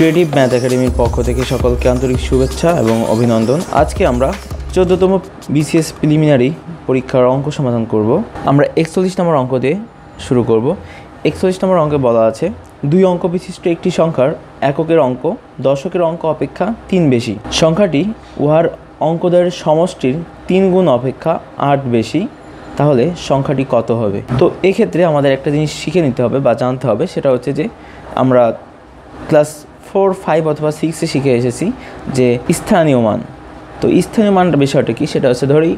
Creative math একাডেমির পক্ষ থেকে সকলকে আন্তরিক শুভেচ্ছা এবং অভিনন্দন। আজকে আমরা 14তম বিসিএস প্রিলিমিনারি পরীক্ষার অঙ্ক সমাধান করব। আমরা 41 নম্বর অঙ্ক দিয়ে শুরু করব। 41 নম্বর অঙ্কে বলা আছে, দুই অঙ্ক বিশিষ্ট একটি সংখ্যার এককের অঙ্ক দশকের অঙ্ক অপেক্ষা 3 বেশি। সংখ্যাটি উহার অঙ্কদ্বয়ের সমষ্টির 3 গুণ অপেক্ষা 8 বেশি, তাহলে সংখ্যাটি কত হবে? তো এক্ষেত্রে আমাদের একটা জিনিস শিখে নিতে হবে বা জানতে হবে, সেটা হচ্ছে যে আমরা ক্লাস 4, 5 অথবা 6-এ শিখে এসেছি যে স্থানীয় মান। তো স্থানীয় মানটা বিষয়টা কি, সেটা হচ্ছে ধরি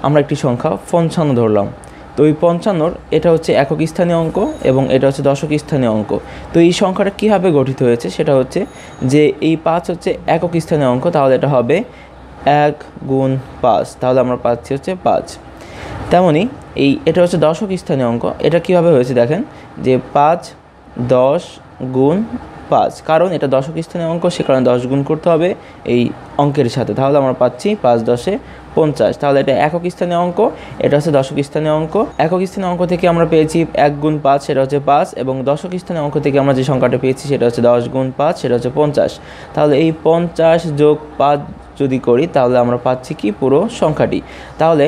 আমরা একটি সংখ্যা 55 ধরলাম। তো ওই 55 এটা হচ্ছে একক স্থানীয় অঙ্ক এবং এটা হচ্ছে দশক স্থানীয় অঙ্ক। তো এই সংখ্যাটা কীভাবে গঠিত হয়েছে সেটা হচ্ছে যে এই 5 হচ্ছে একক স্থানীয় অঙ্ক, তাহলে এটা হবে 1 গুণ 5, তাহলে আমরা পাচ্ছি হচ্ছে 5। তেমনই এটা হচ্ছে দশক স্থানীয় অঙ্ক। এটা কীভাবে হয়েছে দেখেন, যে 5 10 গুণ 5, কারণ এটা দশক স্থানীয় অঙ্ক, সে কারণে 10 গুণ করতে হবে এই অঙ্কের সাথে, তাহলে আমরা পাচ্ছি 5 10 50। তাহলে এটা একক স্থানীয় অঙ্ক, এটা হচ্ছে দশক স্থানীয় অঙ্ক। একক স্থানীয় অঙ্ক থেকে আমরা পেয়েছি 1 গুণ 5, সেটা হচ্ছে 5, এবং দশক স্থানীয় অঙ্ক থেকে আমরা যে সংখ্যাটা পেয়েছি সেটা হচ্ছে 10 গুণ 5, সেটা হচ্ছে 50। তাহলে এই 50 যোগ 5 যদি করি তাহলে আমরা পাচ্ছি কি পুরো সংখ্যাটি। তাহলে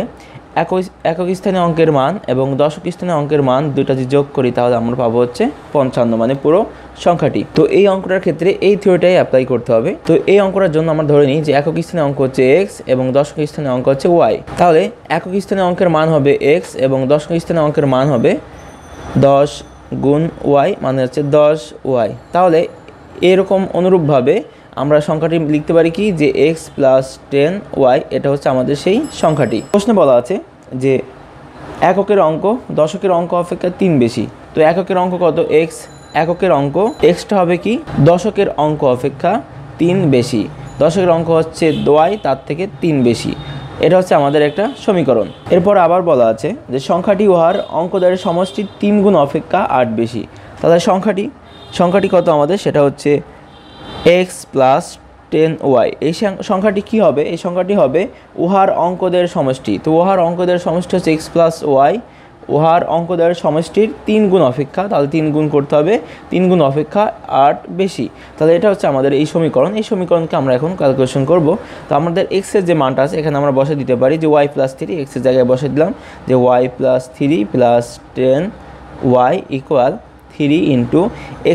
একক স্থানীয় অঙ্কের মান এবং দশক স্থানীয় অঙ্কের মান দুইটা যদি যোগ করি তাহলে আমরা পাবো হচ্ছে 55, মানে পুরো সংখ্যাটি। তো এই অঙ্কটার ক্ষেত্রে এই থিওরিটাই অ্যাপ্লাই করতে হবে। তো এই অঙ্কটার জন্য আমরা ধরে নিই যে একক স্থানীয় অঙ্ক হচ্ছে x এবং দশক স্থানীয় অঙ্ক হচ্ছে y। তাহলে একক স্থানীয় অঙ্কের মান হবে x এবং দশক স্থানীয় অঙ্কের মান হবে 10 গুণ y, মানে হচ্ছে 10y। তাহলে এরকম অনুরূপভাবে আমরা সংখ্যাটি লিখতে পারি কি, যে x + 10y, এটা হচ্ছে আমাদের সেই সংখ্যাটি। প্রশ্নে বলা আছে যে এককের অঙ্ক দশকের অঙ্ক অপেক্ষা 3 বেশি। তো এককের অঙ্ক কত? x। এককের অঙ্ক xটা হবে কি, দশকের অঙ্ক অপেক্ষা 3 বেশি। দশকের অঙ্ক হচ্ছে y, তার থেকে 3 বেশি। এটা হচ্ছে আমাদের একটা সমীকরণ। এরপর আবার বলা আছে যে সংখ্যাটি উহার অঙ্কদ্বয়ের সমষ্টির 3 গুণ অপেক্ষা 8 বেশি। তাহলে সংখ্যাটি কত আমাদের? সেটা হচ্ছে x + 10y। এই সংখ্যাটি কি হবে? এই সংখ্যাটি হবে উহার অঙ্কদ্বয়ের সমষ্টি। তো উহার অঙ্কদ্বয়ের সমষ্টি হচ্ছে x + y, উহার অঙ্কদ্বয়ের সমষ্টির 3 গুণ অপেক্ষা, তাহলে 3 গুণ করতে হবে, 3 গুণ অপেক্ষা 8 বেশি। তাহলে এটা হচ্ছে আমাদের এই সমীকরণ। এই সমীকরণকে আমরা এখন ক্যালকুলেশন করব। তো আমাদের x এর যে মানটা আছে এখানে আমরা বসে দিতে পারি যে y + 3, x এর জায়গায় বসে দিলাম যে y + 3 + 10y = 3 ইন্টু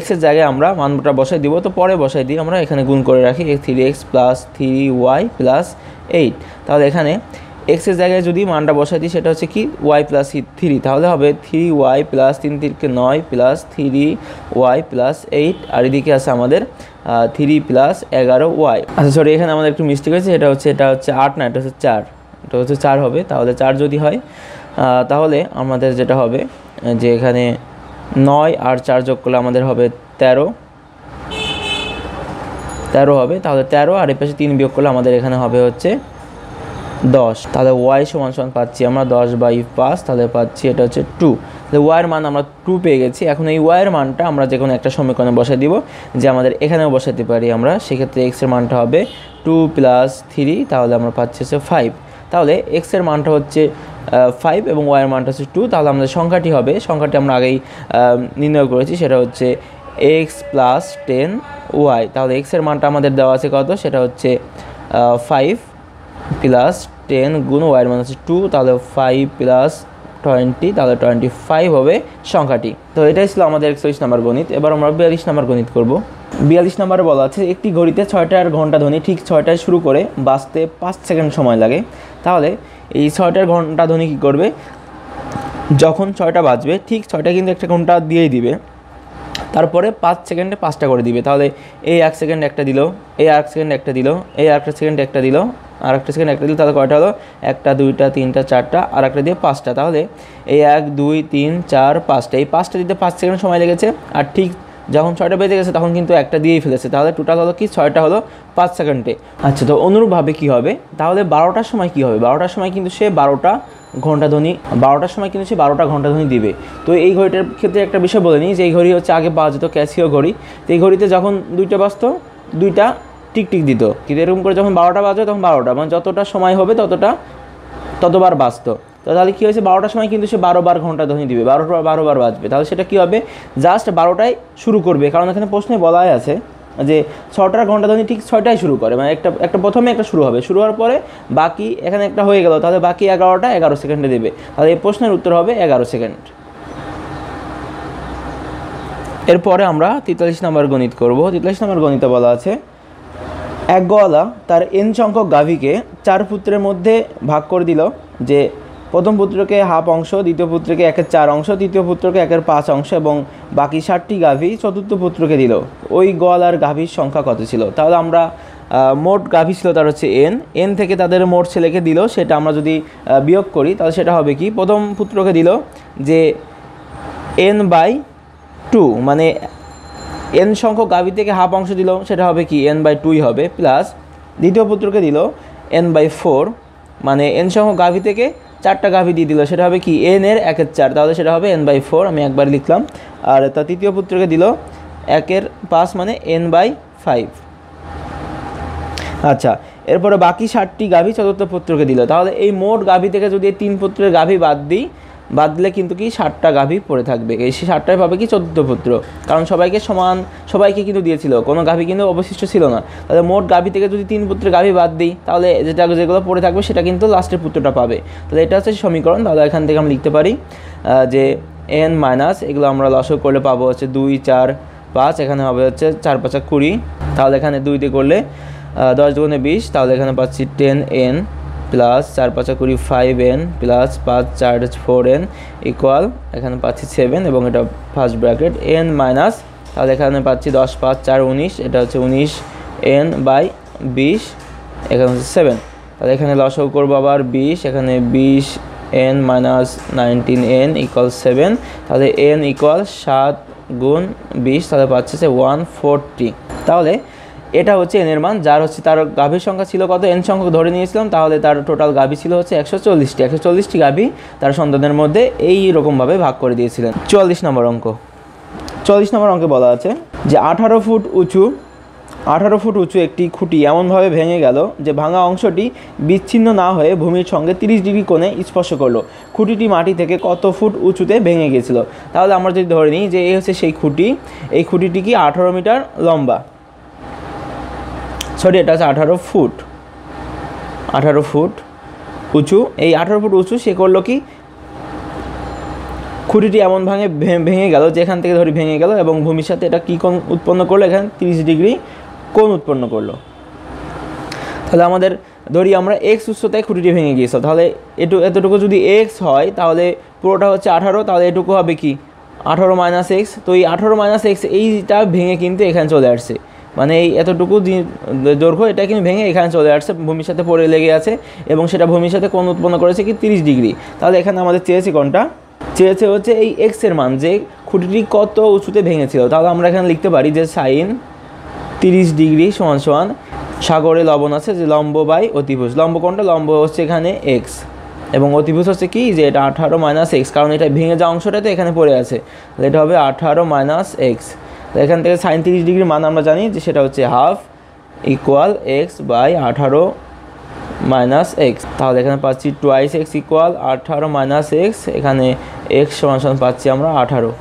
x এর জায়গায় আমরা মানটা বসাই দিব। তো পরে বসাই দিই, আমরা এখানে গুণ করে রাখি 3x + 3y + 8। তাহলে এখানে x এর জায়গায় যদি মানটা বসাই দিই সেটা হচ্ছে কি y + 3, তাহলে হবে 3y + 3 3 9 + 3y + 8, আর এদিকে আছে আমাদের 3 + 11y। আচ্ছা সরি, এখানে আমাদের একটু মিস্টেক হয়েছে, এটা হচ্ছে 8 না, এটা হচ্ছে 4, এটা হচ্ছে 4 হবে। তাহলে 4 যদি হয় তাহলে আমাদের যেটা হবে যে এখানে 9 আর 4 যোগ করলে আমাদের হবে 13 হবে। তাহলে 13 আর এর পাশে 3 বিয়োগ করলে আমাদের এখানে হবে হচ্ছে 10। তাহলে y = পাচ্ছি আমরা 10/5, তাহলে পাচ্ছি এটা হচ্ছে 2। তাহলে y এর মান আমরা 2 পেয়ে গেছি। এখন এই y এর মানটা আমরা যে কোনো একটা সমীকরণে বসাই দিব, যে আমাদের এখানেও বসাতে পারি আমরা। সেক্ষেত্রে x এর মানটা হবে 2 + 3, তাহলে আমরা পাচ্ছি হচ্ছে 5। তাহলে x এর মানটা হচ্ছে 5 এবং y এর মানটা হচ্ছে 2। তাহলে আমাদের সংখ্যাটি আমরা আগেই নির্ণয় করেছি, সেটা হচ্ছে x + 10y। তাহলে x এর মানটা আমাদের দেওয়া আছে কত, সেটা হচ্ছে 5 + 10 গুণ y এর মান হচ্ছে 2, তাহলে 5 + 20, তাহলে 25 হবে সংখ্যাটি। তো এটাই ছিল আমাদের 41 নম্বর গণিত। এবার আমরা 42 নম্বর গণিত করব। 42 নম্বরে বলা আছে একটি ঘড়িতে 6টার ঘন্টা ধ্বনি ঠিক 6টায় শুরু করে বাজতে 5 সেকেন্ড সময় লাগে। তাহলে এই 6টার ঘন্টা ধ্বনি কী করবে, যখন 6টা বাজবে ঠিক 6টা কিন্তু একটা ঘন্টা দিয়েই দিবে, তারপরে 5 সেকেন্ডে 5টা করে দিবে। তাহলে এই 1 সেকেন্ড একটা দিল, এই 1 সেকেন্ড একটা দিল, এই 1 সেকেন্ড একটা দিল, আর একটা সেকেন্ড একটা দিল, তাহলে কয়টা হলো? 1টা 2টা 3টা 4টা, আর একটা দিয়ে 5টা। তাহলে এই 1 2 3 4 5টা, এই 5টা দিতে 5 সেকেন্ড সময় লেগেছে। আর ঠিক যখন 6টা বেজে গেছে তখন কিন্তু একটা দিয়েই ফেলেছে, তাহলে টোটাল হলো কি 6টা হলো 5 সেকেন্ডে। আচ্ছা, তো অনুরূপভাবে কী হবে, তাহলে 12টার সময় কী হবে? 12টার সময় কিন্তু সে 12টা ঘন্টা ধ্বনি দিবে। তো এই ঘড়িটার ক্ষেত্রে একটা বিষয় বলে নিই যে এই ঘড়ি হচ্ছে আগে পাওয়া যেত ক্যাসিও ঘড়ি। তো এই ঘড়িতে যখন 2টা বাজতো 2টা টিকটিক দিত, কিন্তু এরকম করে যখন 12টা বাজবে তখন 12টা, মানে যতটা সময় হবে ততবার বাজতো। তো তাহলে কী হয়েছে, 12টার সময় কিন্তু সে 12 বার ঘন্টা ধ্বনি দিবে, 12 বার বাজবে। তাহলে সেটা কী হবে, জাস্ট 12টায় শুরু করবে, কারণ এখানে প্রশ্নে বলাই আছে যে 6টার ঘন্টা ধ্বনি ঠিক 6টায় শুরু করে, মানে একটা প্রথমে একটা শুরু হবে, শুরু হওয়ার পরে বাকি এখানে একটা হয়ে গেল, তাহলে বাকি 11টা 11 সেকেন্ডে দেবে, তাহলে এই প্রশ্নের উত্তর হবে 11 সেকেন্ড। এরপরে আমরা 43 নম্বর গণিত করব। 43 নম্বর গণিতে বলা আছে এক গোয়ালা তার n সংখ্যক গাভীকে 4 পুত্রের মধ্যে ভাগ করে দিল, যে প্রথম পুত্রকে হাফ অংশ, দ্বিতীয় পুত্রকে 1/4 অংশ, তৃতীয় পুত্রকে 1/5 অংশ এবং বাকি 60টি গাভী চতুর্থ পুত্রকে দিল। ওই গোয়ালার গাভীর সংখ্যা কত ছিল? তাহলে আমরা মোট গাভী ছিল তার হচ্ছে n থেকে তাদের মোট ছেলেকে দিল, সেটা আমরা যদি বিয়োগ করি তাহলে সেটা হবে কি, প্রথম পুত্রকে দিল যে n/2, মানে n সংখ্যক গাভী থেকে হাফ অংশ দিল, সেটা হবে কি n/2 হবে, প্লাস দ্বিতীয় পুত্রকে দিল n/4, মানে n সংখ্যক গাভী থেকে 4টা গাভী দিয়ে দিল, সেটা হবে কি n-এর 1/4, তাহলে সেটা হবে n/4, আমি একবার লিখলাম। আর তার তৃতীয় পুত্রকে দিল 1/5, মানে n/5। আচ্ছা, এরপরে বাকি 60টি গাভী চতুর্থ পুত্রকে দিল, তাহলে এই মোট গাভী থেকে যদি 3 পুত্রের গাভী বাদ দিলে কিন্তু কি 60টা গাভী পড়ে থাকবে, এই 60টাই পাবে কি চতুর্থ পুত্র, কারণ সবাইকে কিন্তু দিয়েছিল, কোনো গাভী কিন্তু অবশিষ্ট ছিল না। তাহলে মোট গাভী থেকে যদি 3 পুত্রের গাভী বাদ দিই তাহলে যেগুলো পড়ে থাকবে সেটা কিন্তু লাস্টের পুত্রটা পাবে। তাহলে এটা হচ্ছে সমীকরণ। তাহলে এখান থেকে আমরা লিখতে পারি যে n মাইনাস, এগুলো আমরা লসক করলে পাবো হচ্ছে 2, 4, 5, এখানে হবে হচ্ছে 4, 5, 20, তাহলে এখানে 2 দিয়ে করলে 10 দুগুণে 20, তাহলে এখানে পাচ্ছি 10n plus 4, 5, 20, 5n plus 5, 4, 4n equal এখানে পাচ্ছি 7, এবং এটা ফার্স্ট ব্র্যাকেট n মাইনাস, তাহলে এখানে পাচ্ছি 10, 5, 4, 19, এটা হচ্ছে 19n/20, এখানে হচ্ছে 7, তাহলে এখানে লসও করবো আবার 20, এখানে 20n মাইনাস 19n ইকুয়াল 7, তাহলে n ইকুয়াল 7 গুণ 20, তাহলে পাচ্ছে 140। তাহলে এটা হচ্ছে n এর মান, যার হচ্ছে তার গাভীর সংখ্যা ছিল কত, n সংখ্যক ধরে নিয়েছিলাম, তাহলে তার টোটাল গাভী ছিল হচ্ছে 140টি গাভী তার সন্তানদের মধ্যে এই রকমভাবে ভাগ করে দিয়েছিলেন। 44 নম্বর অঙ্ক। 44 নম্বর অঙ্কে বলা আছে যে 18 ফুট উঁচু একটি খুঁটি এমনভাবে ভেঙে গেল যে ভাঙা অংশটি বিচ্ছিন্ন না হয়ে ভূমির সঙ্গে 30 ডিগ্রি কোণে স্পর্শ করলো। খুঁটিটি মাটি থেকে কত ফুট উঁচুতে ভেঙে গিয়েছিল? তাহলে আমরা যদি ধরে নিই যে এই হচ্ছে সেই খুঁটি, এই খুঁটিটি কি 18 মিটার লম্বা, সরি এটা হচ্ছে 18 ফুট উঁচু। এই 18 ফুট উঁচু সে করলো কি, খুঁটিটি এমন ভেঙে গেল, যেখান থেকে ধরি ভেঙে গেল এবং ভূমির সাথে এটা কী কোণ উৎপন্ন করলো, এখানে 30 ডিগ্রি কোণ উৎপন্ন করলো। তাহলে আমাদের ধরি আমরা x উচ্চতায় খুঁটিটি ভেঙে গিয়েছে, তাহলে এতটুকু যদি x হয় তাহলে পুরোটা হচ্ছে 18, তাহলে এটুকু হবে কি 18 মাইনাস x। তো এই 18 মাইনাস x এইটা ভেঙে কিন্তু এখানে চলে আসছে, মানে এই এতটুকু দৈর্ঘ্য এটা কিন্তু ভেঙে এখানে চলে আসছে, ভূমির সাথে পড়ে লেগে আছে এবং সেটা ভূমির সাথে কোণ উৎপন্ন করেছে কি 30 ডিগ্রি। তাহলে এখানে আমাদের চেয়েছে হচ্ছে এই x এর মান, যে খুঁটিটি কত উঁচুতে ভেঙেছিল। তাহলে আমরা এখানে লিখতে পারি যে সাইন 30 ডিগ্রি সমান সাগরে লবণ আছে যে লম্ব বাই অতিভুজ, লম্ব কোণটা, লম্ব হচ্ছে এখানে x এবং অতিভুজ হচ্ছে কি যে এটা 18 মাইনাস x, কারণ এটা ভেঙে যাওয়া অংশটা তো এখানে পড়ে আছে, তাহলে এটা হবে 18 মাইনাস x। এখান থেকে সাইন 30 ডিগ্রির মান আমরা জানি যে সেটা হচ্ছে half equal x/18 minus x. তাহলে এখানে পাচ্ছি 2x ইকুয়াল 18 মাইনাস এক্স, এখানে এক্স সমান পাচ্ছি আমরা 18,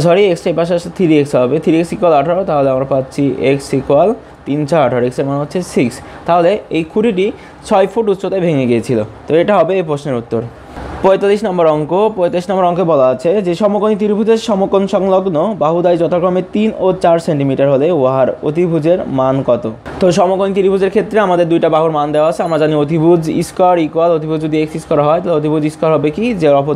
সরি এক্স এই পাশে আসলে 3x হবে, 3x ইকুয়াল 18, তাহলে আমরা পাচ্ছি এক্স ইকুয়াল 3 × 18, এক্সের মান হচ্ছে 6। তাহলে এই খুঁটিটি 6 ফুট উচ্চতায় ভেঙে গিয়েছিল, তো এটা হবে এই প্রশ্নের উত্তর। 45 নম্বর অঙ্ক। 45 নম্বর অঙ্কে বলা আছে যে সমকোণী ত্রিভুজের সমকোণ সংলগ্ন বাহুদ্বয় যথাক্রমে 3 ও 4 সেন্টিমিটার হলে উহার অতিভুজের মান কত? তো সমকোণী ত্রিভুজের ক্ষেত্রে আমাদের দুইটা বাহুর মান দেওয়া আছে, আমরা জানি অতিভুজ স্কোয়ার ইকুয়াল অতিভুজ যদি x স্কোয়ার হয় তাহলে অতিভুজ স্কোয়ার হবে কি যে অপর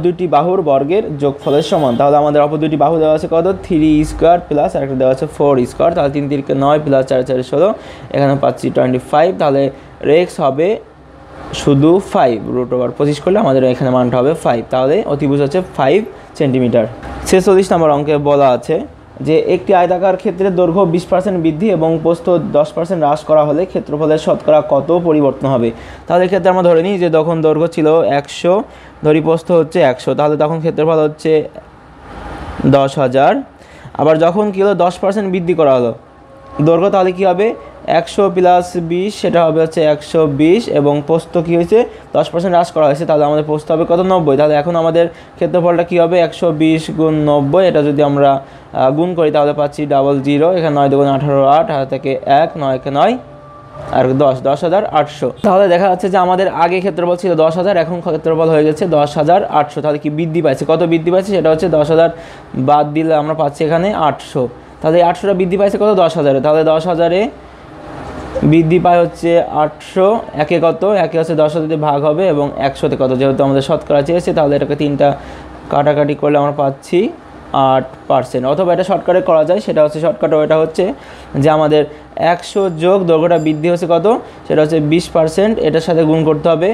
দুইটি বাহুর বর্গের যোগফলের সমান। তাহলে আমাদের অপর দুইটি বাহু দেওয়া আছে কত, 3 স্কোয়ার প্লাস আরেকটা দেওয়া আছে 4 স্কোয়ার, তাহলে 3 × 9 প্লাস 4 × 4 16, এখানে পাচ্ছি 25। তাহলে x হবে শুধু 5, √25 করলে আমাদের এখানে মানটা হবে 5, তাহলে অতিভুজ হচ্ছে 5 সেন্টিমিটার। 46 নম্বর অঙ্কে বলা আছে যে একটি আয়তাকার ক্ষেত্রের দৈর্ঘ্য 20% বৃদ্ধি এবং প্রস্থ 10% হ্রাস করা হলে ক্ষেত্রফলের শতকরা কত পরিবর্তন হবে? তাহলে এক্ষেত্রে আমরা ধরে নিই যে তখন দৈর্ঘ্য ছিল 100, ধরি প্রস্থ হচ্ছে 100, তাহলে তখন ক্ষেত্রফল হচ্ছে 10,000। আবার যখন কি হলো 10% বৃদ্ধি করা হলো দৈর্ঘ্য, তাহলে কি হবে 100 প্লাস 20 সেটা হবে হচ্ছে 120 এবং প্রস্থ কী হয়েছে 10% হ্রাস করা হয়েছে, তাহলে আমাদের প্রস্থ হবে কত 90। তাহলে এখন আমাদের ক্ষেত্রফলটা কী হবে 120 গুণ 90, এটা যদি আমরা গুণ করি তাহলে পাচ্ছি 00, এখানে 9 দুগুণ 18, 8 হাতে থেকে 1, 9 কে 9 আর 10,800। তাহলে দেখা যাচ্ছে যে আমাদের আগে ক্ষেত্রফল ছিল 10,000, এখন ক্ষেত্রফল হয়ে গেছে 10,800। তাহলে কি বৃদ্ধি পাইছে, কত বৃদ্ধি পাইছে সেটা হচ্ছে 10,000 বাদ দিলে আমরা পাচ্ছি এখানে 800। তাহলে এই 800টা বৃদ্ধি পাইছে কত 10,000-এ, তাহলে 10,000-এ বৃদ্ধি পায় হচ্ছে 800, একে কত, একে হচ্ছে 10,000 ভাগ হবে এবং 100-তে কত, যেহেতু আমাদের শতকরা চেয়েছে তাহলে এটাকে 3টা কাটাকাটি করলে আমরা পাচ্ছি 8%। অথবা এটা শর্টকাটে করা যায়, সেটা হচ্ছে শর্টকাটে ওটা হচ্ছে যে আমাদের 100 যোগ দৈর্ঘ্যটা বৃদ্ধি হচ্ছে কত, সেটা হচ্ছে 20%, এটার সাথে গুণ করতে হবে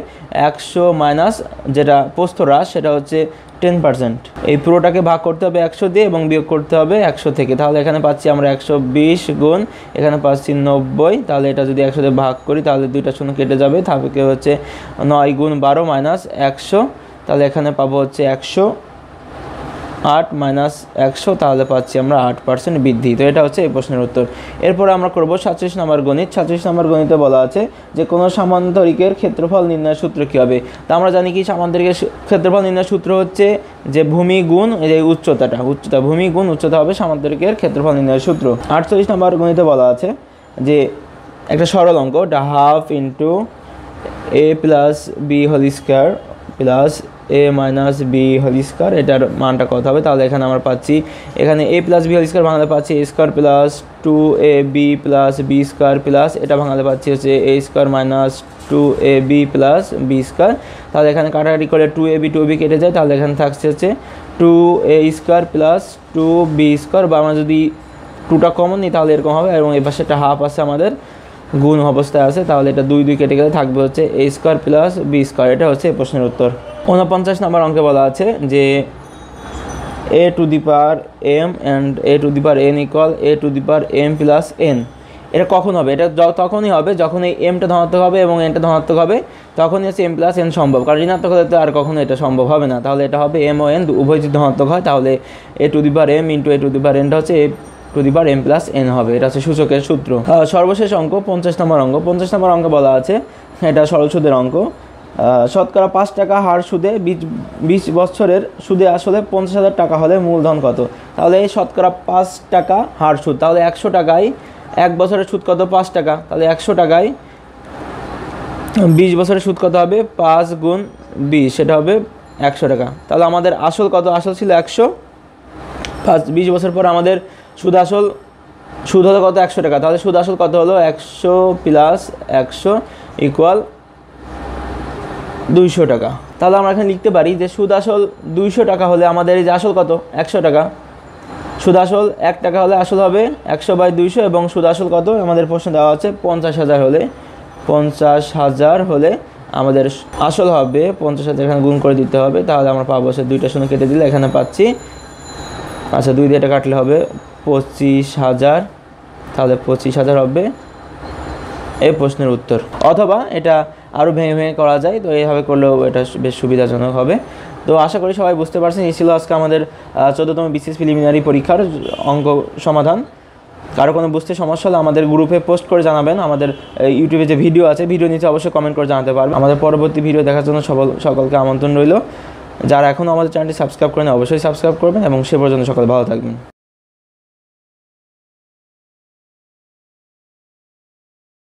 100 মাইনাস যেটা প্রস্থ হ্রাস সেটা হচ্ছে 10%। এই পুরোটাকে ভাগ করতে হবে 100 দিয়ে এবং বিয়োগ করতে হবে 100 থেকে। তাহলে এখানে পাচ্ছি আমরা 120 গুণ এখানে পাচ্ছি 90, তাহলে এটা যদি 100 দিয়ে ভাগ করি তাহলে 2টা শূন্য কেটে যাবে, তারপরে হচ্ছে 9 গুণ 12 মাইনাস 100, তাহলে এখানে পাবো হচ্ছে 108 মাইনাস 100, তাহলে পাচ্ছি আমরা 8% বৃদ্ধি। তো এটা হচ্ছে এই প্রশ্নের উত্তর। এরপরে আমরা করব 37 নম্বর গণিত। 37 নম্বর গণিতে বলা আছে যে কোনো সামান্তরিকের ক্ষেত্রফল নির্ণয়ের সূত্র কী হবে। তা আমরা জানি কি সামান্তরিকের ক্ষেত্রফল নির্ণয়ের সূত্র হচ্ছে যে ভূমি গুণ এই উচ্চতাটা, ভূমি গুণ উচ্চতা হবে সামান্তরিকের ক্ষেত্রফল নির্ণয়ের সূত্র। 48 নম্বর গণিতে বলা আছে যে একটা সরল অঙ্ক, ½ into a plus B whole square plus a minus B whole square, এটার মানটা কত হবে। তাহলে এখানে আমরা পাচ্ছি এখানে a plus B whole square ভাঙালে পাচ্ছি a square plus 2ab plus B square plus এটা ভাঙালে পাচ্ছি হচ্ছে a square minus 2ab plus B square. তাহলে এখানে কাটাকাটি করে 2ab কেটে যায়, তাহলে এখানে থাকছে হচ্ছে 2a square plus 2b square, বা আমরা যদি 2টা কমন নিই তাহলে এরকম হবে, এবং এই পাশে একটা হাফ আছে আমাদের গুণ অবস্থায় আছে, তাহলে এটা 2 কেটে গেলে থাকবে হচ্ছে a square plus B square. এটা হচ্ছে এই প্রশ্নের উত্তর। 49 নম্বর অঙ্কে বলা আছে যে a to the power m and a to the power n equal a to the power m plus n। এটা কখন হবে, এটা তখনই হবে যখন এই mটা ধনাত্মক হবে এবং nটা ধনাত্মক হবে, তখনই হচ্ছে m প্লাস n সম্ভব, কারণ ঋণাত্মক হলে তো আর কখনো এটা সম্ভব হবে না। তাহলে এটা হবে m ও n উভয় যদি ধনাত্মক হয় তাহলে a to the power m into a to the power nটা হচ্ছে a to the power m plus n হবে। এটা হচ্ছে সূচকের সূত্র। সর্বশেষ অঙ্ক 50 নম্বর অঙ্ক। 50 নম্বর অঙ্কে বলা আছে এটা সরল সুদের অঙ্ক, শতকরা 5 টাকা হার সুদে 20 বছরের সুদে আসলে 50,000 টাকা হলে মূলধন কত। তাহলে এই শতকরা 5 টাকা হার সুদ, তাহলে 100 টাকায় 1 বছরের সুদ কত 5 টাকা, তাহলে 100 টাকায় 20 বছরের সুদ কত হবে 5 গুণ 20, সেটা হবে 100 টাকা। তাহলে আমাদের আসল কত, আসল ছিল 100, 20 বছর পর আমাদের সুদ হলো কত 100 টাকা, তাহলে সুদ আসল কত হলো 100 প্লাস 100 ইকুয়াল 200 টাকা। তাহলে আমরা এখানে লিখতে পারি যে সুদ আসল 200 টাকা হলে আমাদের এই যে আসল কত 100 টাকা, সুদ আসল 1 টাকা হলে আসল হবে 100/200, এবং সুদ আসল কত আমাদের প্রশ্ন দেওয়া আছে 50,000 হলে, 50,000 হলে আমাদের আসল হবে 50,000, এখানে গুণ করে দিতে হবে, তাহলে আমরা পাবো সে 2টা শূন্য কেটে দিলে এখানে পাচ্ছি, আচ্ছা 2 দিয়ে এটা কাটলে হবে 25,000, তাহলে 25,000 হবে এই প্রশ্নের উত্তর। অথবা এটা আরও ভেঙে ভেঙে করা যায়, তো এইভাবে করলেও এটা বেশ সুবিধাজনক হবে। তো আশা করি সবাই বুঝতে পারছেন। এই ছিল আজকে আমাদের 14তম বিসিএস প্রিলিমিনারি পরীক্ষার অঙ্ক সমাধান। কারো কোনো বুঝতে সমস্যা হলে আমাদের গ্রুপে পোস্ট করে জানাবেন, আমাদের ইউটিউবে যে ভিডিও আছে ভিডিও নিচে অবশ্যই কমেন্ট করে জানাতে পারবেন। আমাদের পরবর্তী ভিডিও দেখার জন্য সকলকে আমন্ত্রণ রইল। যারা এখনও আমাদের চ্যানেলটি সাবস্ক্রাইব করেন অবশ্যই সাবস্ক্রাইব করবেন, এবং সে পর্যন্ত সকলে ভালো থাকবেন।